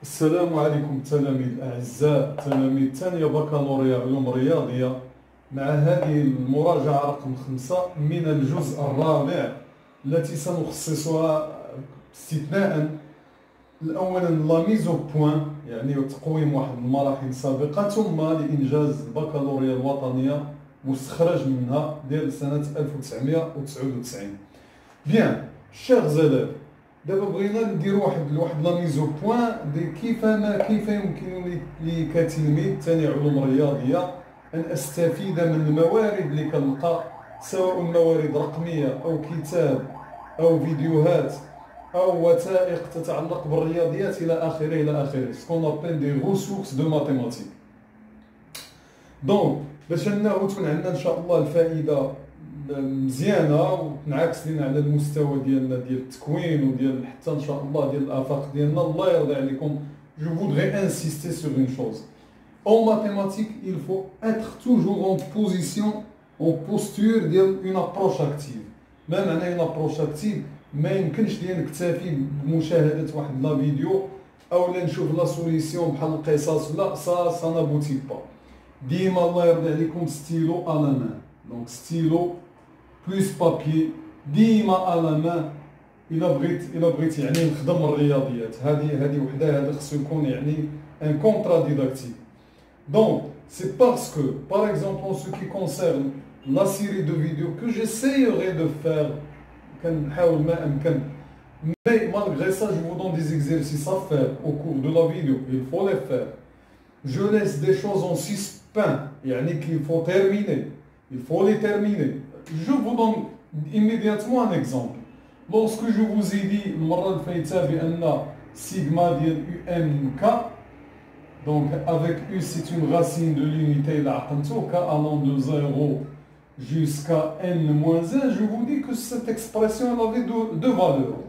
السلام عليكم التلاميذ الأعزاء، تلاميذ ثانية بكالوريا علوم رياضية، مع هذه المراجعة رقم 5 من الجزء الرابع التي سنخصصها استثناء أولا لا ميز أو بوان، يعني تقويم واحد المراحل سابقة، ثم لإنجاز البكالوريا الوطنية مستخرج منها ديال سنة 1999. بيان شيرز إليف، دابا بغينا نديرو واحد لا ميز او بوان كيف يمكن لي كتلميذ ثاني علوم رياضيه ان استفيد من الموارد اللي كنلقى، سواء موارد رقميه او كتاب او فيديوهات او وثائق تتعلق بالرياضيات الى اخره الى اخره، سكون ابل دي ريسورس دو ماتيماتيك. دونك باش انه تكون عندنا ان شاء الله الفائده مزيانه وتنعكس لنا على المستوى ديالنا ديال التكوين وديال حتى ان شاء الله ديال الافاق ديالنا، الله يرضي عليكم. Je voudrais insister sur une chose. En mathématiques, il faut être toujours en position, en posture ديال une approche active. ما معنى une approche active؟ ما يمكنش لي نكتفي بمشاهده واحد لا فيديو او لا نشوف لا سوليسيون بحال القصص، لا سا نابوتي با. ديما الله يرضي عليكم ستيلو à la main. Donc stylo بلوس بابي ديما على مان. الا بغيت يعني نخدم الرياضيات هذه وحده، هذا خصو يكون يعني ان كونترا ديداكتيك. دونك سي باسكو باغ اكزومبل en ce qui concerne la série de vidéos que j'essayerai de faire، كنحاول ما امكن، mais malgré ça je vous donne des exercices à faire au cours de la vidéo, il faut les faire. Je laisse des choses en suspens, يعني qu'il faut terminer, il faut les terminer. Je vous donne immédiatement un exemple. Lorsque je vous ai dit المرة الفايتة بأن sigma ديال UMK, donc avec U c'est une racine de l'unité إلا عقلتو K allant de 0 jusqu'à n-1, je vous dis que cette expression elle avait deux valeurs.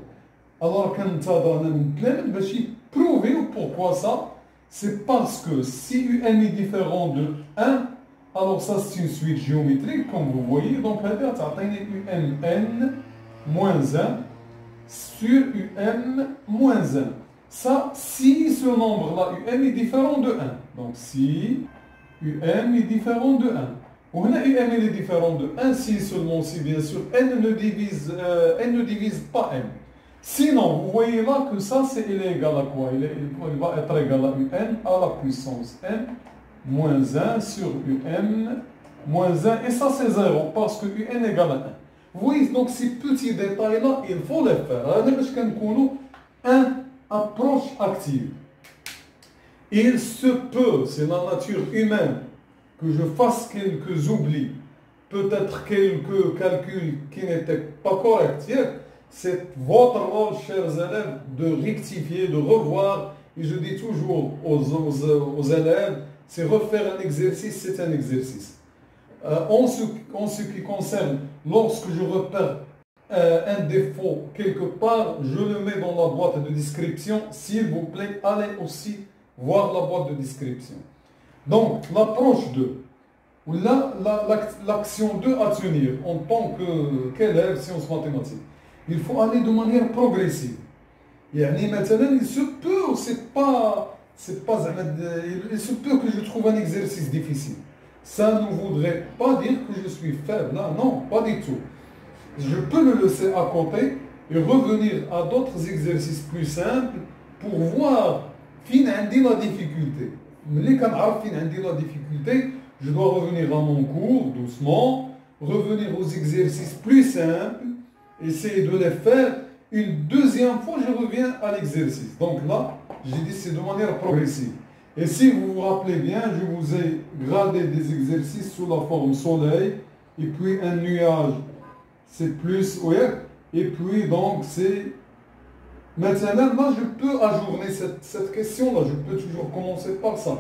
Alors كنتظر نتلامد باش prouver pourquoi ça. C'est parce que si UN est différent de 1, alors ça c'est une suite géométrique comme vous voyez. Donc là tu as UMN moins 1 sur UM-1. Ça, si ce nombre-là, UM est différent de 1. Donc si UM est différent de 1. Ou là, UM est différent de 1 si seulement, si bien sûr, N ne divise pas M. Sinon, vous voyez là que ça, il est égal à quoi? Il va être égal à UN à la puissance M moins 1 sur UM moins 1. Et ça, c'est 0 parce que UN égale à 1. Vous voyez, donc ces petits détails-là, il faut les faire. Un approche active. Il se peut, c'est la nature humaine, que je fasse quelques oublis, peut-être quelques calculs qui n'étaient pas corrects. C'est votre rôle, chers élèves, de rectifier, de revoir. Et je dis toujours aux élèves, c'est refaire un exercice, c'est un exercice. En ce qui concerne, lorsque je repère un défaut quelque part, je le mets dans la boîte de description. S'il vous plaît, allez aussi voir la boîte de description. Donc, l'approche 2, ou l'action 2 à tenir en tant qu'élève sciences mathématiques. Il faut aller de manière progressive. يعني مثلا il se peut, il se peut que je trouve un exercice difficile. Ça ne voudrait pas dire que je suis faible, non, pas du tout. Je peux le laisser à côté et revenir à d'autres exercices plus simples pour voir fin عندي la difficulté. ملي كنعرف فين عندي la difficulté, je dois revenir à mon cours doucement, revenir aux exercices plus simples, essayer de les faire. Une deuxième fois, je reviens à l'exercice. Donc là, j'ai dit c'est de manière progressive. Et si vous vous rappelez bien, je vous ai gradé des exercices sous la forme soleil, et puis un nuage, c'est plus, ouais, et puis donc c'est... Maintenant, là, je peux ajourner cette question-là, je peux toujours commencer par ça.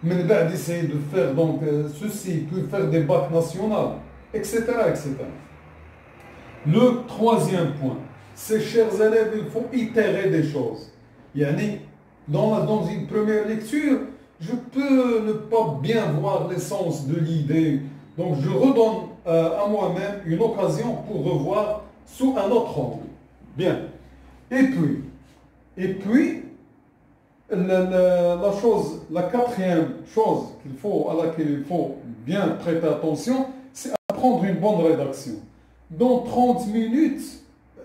Mais d'essayer de faire donc ceci, puis faire des bacs nationales, etc., etc. Le troisième point, c'est, chers élèves, il faut itérer des choses. Yani, dans une première lecture, je peux ne pas bien voir l'essence de l'idée. Donc, je redonne à moi-même une occasion pour revoir sous un autre angle. Bien. Et puis, La quatrième chose à laquelle il faut bien prêter attention, c'est apprendre une bonne rédaction. Dans 30 minutes,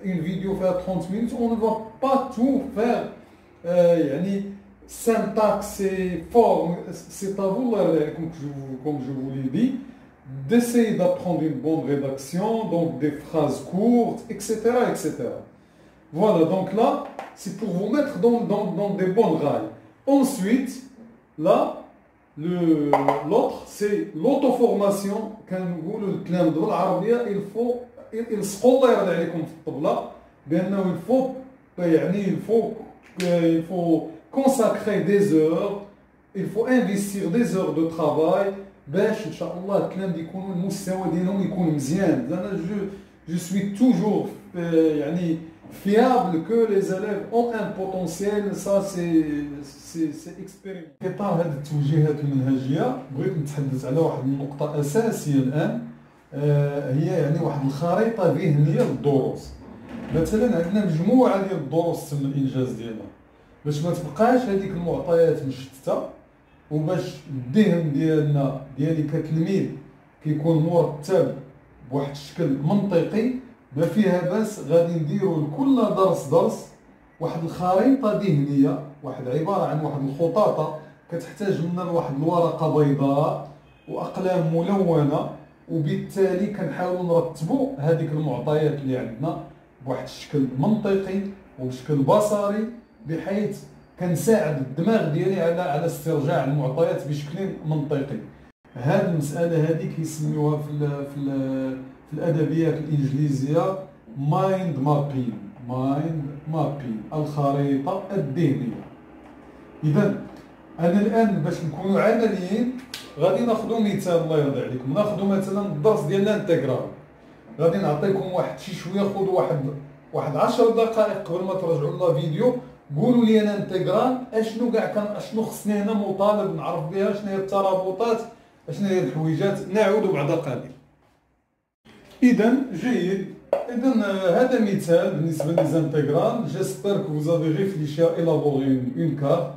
une vidéo fait 30 minutes, on ne va pas tout faire. Yani, syntaxe et forme, c'est à vous, comme je vous l'ai dit, d'essayer d'apprendre une bonne rédaction, donc des phrases courtes, etc., etc. Voilà, donc là, c'est pour vous mettre dans des bonnes rails. Ensuite, là, l'autre, c'est l'auto-formation. كان نقولوا الكلام بالعربية يلصقوا الله يرضي عليكم في الطبلة بأنه il faut consacrer des heures, il faut investir des heures de travail باش ان شاء الله الكلام يكونوا المستوى ديالهم يكون مزيان. انا je suis toujours يعني fiable que les élèves ont un potentiel, ça c'est expérimenté. في اطار هذه التوجيهات المنهجيه بغيت نتحدث على واحد النقطه اساسيه الان، هي يعني واحد الخريطه ذهنيه للدروس. مثلا عندنا مجموعه ديال الدروس تم الانجاز ديالها باش ما تبقاش هذيك المعطيات مشتته، وباش الذهن ديالي كتلميذ كيكون مرتب بواحد الشكل منطقي. ما فيها باس غادي نديروا لكل درس واحد الخريطه ذهنيه، واحد عباره عن واحد الخطاطه كتحتاج منا لواحد الورقه بيضاء واقلام ملونه، وبالتالي كنحاولوا نرتبوا هذيك المعطيات اللي عندنا بواحد الشكل منطقي وبشكل بصري، بحيث كنساعد الدماغ ديالي على استرجاع المعطيات بشكل منطقي. هذه المساله هذه كيسميوها في الادبيات الانجليزيه مايند مابين، الخريطه الذهنيه. اذا انا الان باش نكونوا عمليين غادي ناخذوا مثال الله يرضي عليكم، ناخذوا مثلا الدرس ديال الانتغرال. غادي نعطيكم شي شويه، خذوا واحد 10 دقائق قبل ما ترجعوا لنا فيديو، قولوا لي انا انتغرال اشنو اشنو خصني هنا مطالب نعرف بها، شنو هي الترابطات، شنو هي الحويجات. نعود بعد قليل. اذا جيد، اذا هذا مثال بالنسبه للانتغرال. جيسبر كو vous avez réfléchi à élaborer une carte.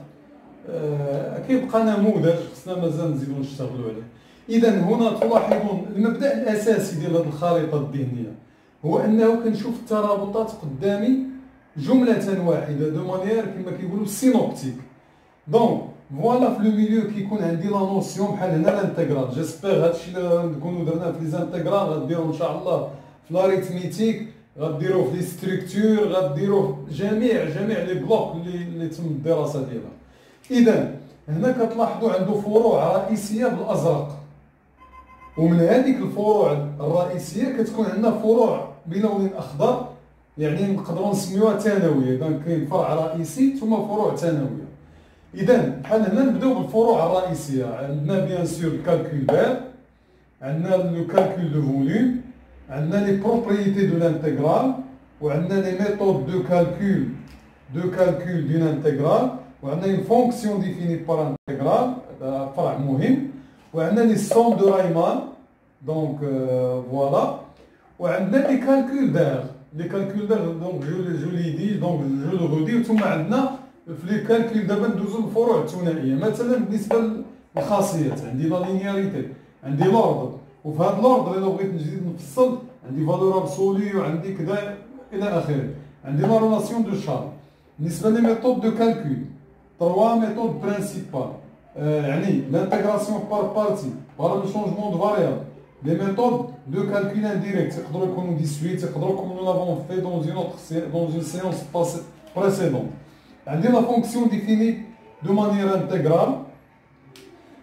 كيبقى نموذج خصنا مازال نزيدو نشتغلوا عليه. اذا هنا تلاحظون المبدا الاساسي ديال هذه الخريطه الذهنيه هو انه كنشوف الترابطات قدامي جمله واحده دو مانيير كما كيقولوا سينوبتيك. دونك فوالا في لو ميليو كيكون عندي لا نوسيون بحال هنا الانتغرال. جيسبر هادشي اللي نكونوا درناه في ليزانتغرال غديروا ان شاء الله في لاريتميتيك، غديروه في لي ستركتور، غديروه جميع لي بلوك اللي تم الدراسه ديالها. اذا هنا كتلاحظوا عنده فروع رئيسيه بالازرق، ومن هذيك الفروع الرئيسيه كتكون عندنا فروع بلون اخضر، يعني نقدروا نسميوها ثانويه. اذا كاين فرع رئيسي ثم فروع ثانويه. اذا بحال هنا نبداو بالفروع الرئيسيه. عندنا بيان سور الكالكول دار، عندنا لو كالكول دو فوليوم، عندنا لي بروبريتي دو لانتغرال، وعندنا لي ميثود دو كالكول دون انتغرال، وعندنا une fonction définie par intégrale، هذا فرع مهم، وعندنا لي سوم دو رايمان دونك فوالا، وعندنا لي كالكول دار. دونك جو لي دي دونك جو لو غودي. ثم عندنا في لي كالكول دابا ندوزو للفروع الثنائيه. مثلا بالنسبه للخاصيات عندي لا لينياريتي، عندي لوردر، وفي هذا لوردر الا بغيت نزيد نفصل عندي فالور ابسولي وعندي كذا الى اخره. عندي لا ريلاسيون دو شارج. بالنسبه لي ميثود دو كالكول 3 méthodes principales. L'intégration par partie, par le changement de variable, les méthodes de calcul indirect, comme nous dit suite, comme nous l'avons fait dans une séance précédente. La fonction définie de manière intégrale.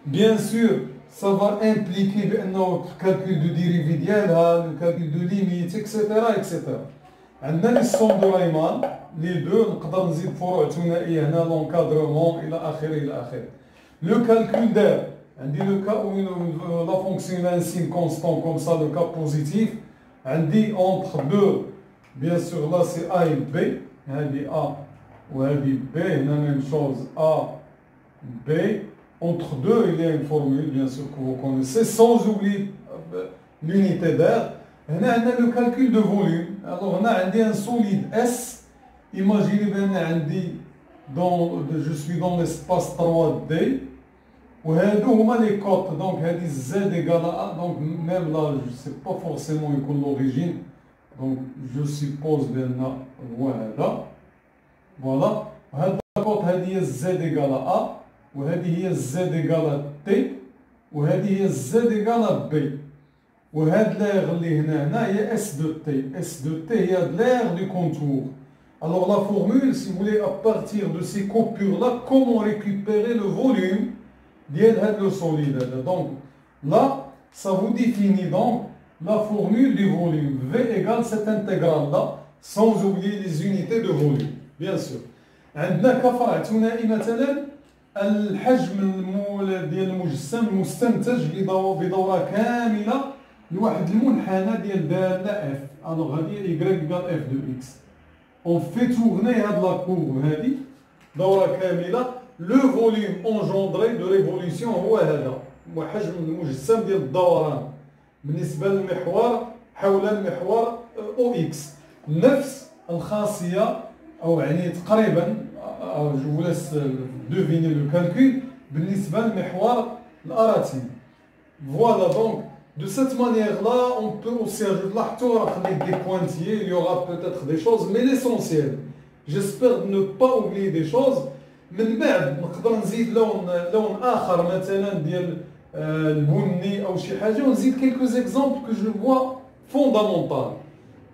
Bien sûr, ça va impliquer notre calcul de dérivée diagonale, le calcul de limite, etc. etc. عندنا لي سوم دو رايمان لي دو، نقدر نزيد فروع ثنائيه هنا لونكادرومون الى اخره. لو كالكول دار عندي لو كا وين لا فونكسيون ان سين كونستون كوم سا لو كا بوزيتيف. عندي اونتر دو بيان سور لا سي ا اي بي، هذه ا وهذه بي، هنا ميم شوز ا بي. اونتر دو il y a une formule bien sûr que vous connaissez sans oublier l'unité d'air. هنا عندنا لو كالكول دو فوليوم. الوغ هنا عندي ان سوليد اس، ايماجيني بان عندي je suis dans l'espace 3D. وهادو هما les cotes. Donc هذه z égale à, donc même là je sais pas forcément l'origine. Donc je suppose بأن هو هذا. Voilà. هاد الكوت هذه هي z égale à وهذه هي z égale à t وهذه هي z égale à b. وهاد l'air اللي هنا هي s de t. S de t هي l'air du contour. Alors la formule, si vous voulez, à partir de ces coupures-là, comment récupérer le volume le solide. Donc là, ça vous définit donc la formule du volume. V égale cette intégrale-là, sans oublier les unités de volume, bien sûr. عندنا كفرع ثنائي مثلا الحجم ديال المجسم المستنتج بدورة كاملة لواحد المنحنى ديال دالة اف. الوغ هذه y égale f de x. On fait tourner هاد لا courbe هذه دورة كاملة. Le volume engendré de l'évolution هو هذا وحجم المجسم ديال الدوران بالنسبة للمحور حول المحور OX. نفس الخاصية أو يعني تقريبا je vous laisse deviner le calcul بالنسبة للمحور الأراتي. Voilà, donc de cette manière-là on peut aussi ajouter là des pointillés, il y aura peut-être des choses mais l'essentiel, j'espère ne pas oublier des choses. من بعد نقدر نزيد لون اخر مثلا ديال البني او شي حاجه ونزيد quelques exemples que je vois fondamentaux.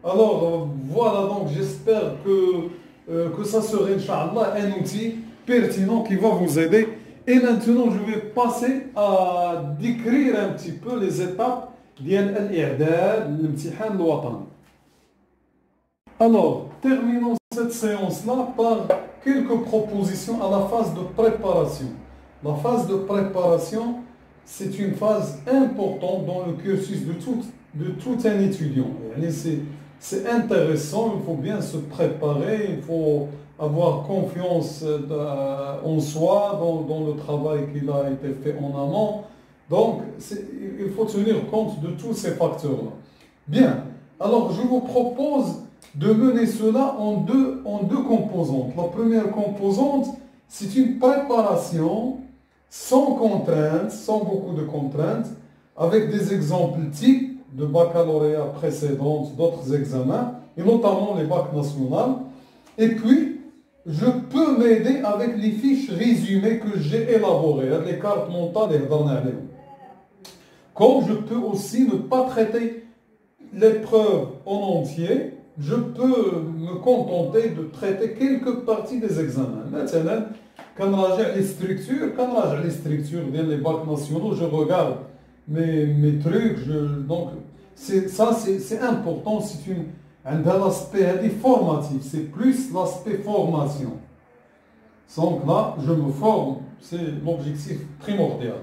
Alors voilà, donc j'espère que ça serait inchallah un outil pertinent qui va vous aider. Et maintenant je vais passer à décrire un petit peu les étapes ديال الاعداد للامتحان الوطني. Alors terminons cette séance-là par quelques propositions à la phase de préparation. La phase de préparation, c'est une phase importante dans le cursus de tout un étudiant. C'est intéressant, il faut bien se préparer, il faut avoir confiance en soi, dans le travail qui a été fait en amont. Donc, il faut tenir compte de tous ces facteurs-là. Bien, alors je vous propose de mener cela en deux composantes. La première composante, c'est une préparation sans contraintes, sans beaucoup de contraintes, avec des exemples types de baccalauréat précédents, d'autres examens, et notamment les bacs nationaux. Et puis, je peux m'aider avec les fiches résumées que j'ai élaborées, les cartes mentales et comme je peux aussi ne pas traiter l'épreuve en entier, je peux me contenter de traiter quelques parties des examens. Maintenant, quand les structures des bacs nationaux, je regarde mes trucs, donc c'est important, c'est l'aspect formatif, c'est plus l'aspect formation. Donc là, je me forme, c'est l'objectif primordial.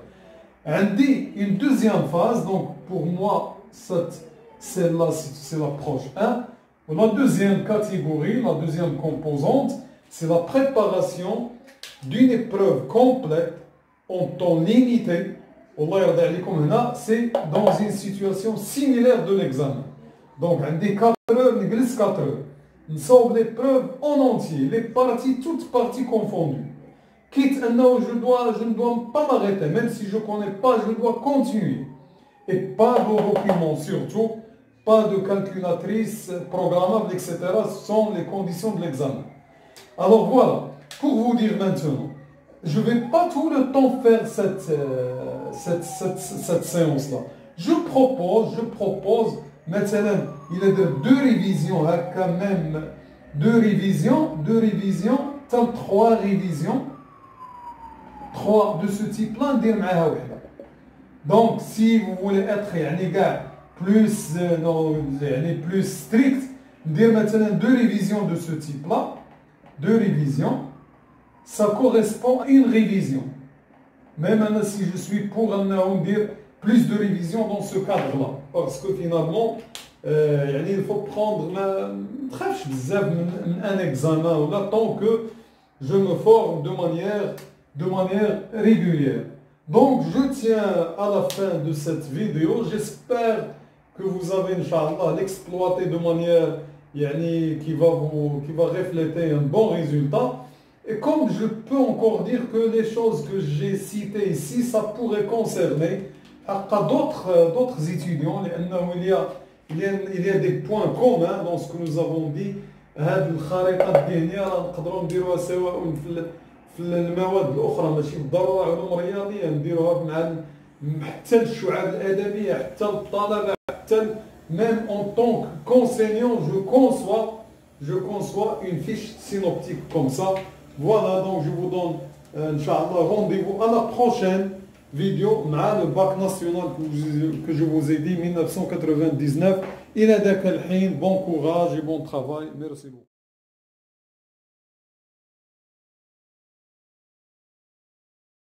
Une deuxième phase, donc pour moi, c'est l'approche 1. La deuxième catégorie, la deuxième composante, c'est la préparation d'une épreuve complète en temps limité. C'est dans une situation similaire de l'examen. Donc, des 4 heures, on glisse 4 heures. Nous sommes l'épreuve en entier, les parties, toutes parties confondues. Quitte je ne dois pas m'arrêter, même si je ne connais pas, je dois continuer. Et pas de documents surtout. Pas de calculatrice programmable, etc. Ce sont les conditions de l'examen. Alors voilà, pour vous dire maintenant, je ne vais pas tout le temps faire cette séance-là. Je propose, maintenant, il y a deux révisions, quand même, deux révisions, tant 3 révisions, 3 de ce type-là, donc si vous voulez être plus strict, dire maintenant 2 révisions de ce type-là, 2 révisions, ça correspond à une révision. Même si je suis pour dire plus de révisions dans ce cadre-là, parce que finalement, il faut prendre un examen là, tant que je me forme de manière régulière. Donc, je tiens à la fin de cette vidéo. J'espère que vous avez, Inch'Allah, l'exploité de manière qui va refléter un bon résultat. Et comme je peux encore dire que les choses que j'ai citées ici, ça pourrait concerner d'autres étudiants. Il y a des points communs dans ce que nous avons dit. هذه الخريطة الذهنية راه نقدروا نديروها سواء في المواد الأخرى ماشي بالضرورة علوم رياضية، نديروها حتى الشعاب الأدبية، حتى الطلبة، حتى même en tant qu'enseignant, je conçois une fiche synoptique comme ça. Voilà, donc je vous donne, Inch'Allah, rendez-vous à la prochaine vidéo, le bac national que je vous ai dit, 1999. Il est bon courage et bon travail. Merci beaucoup.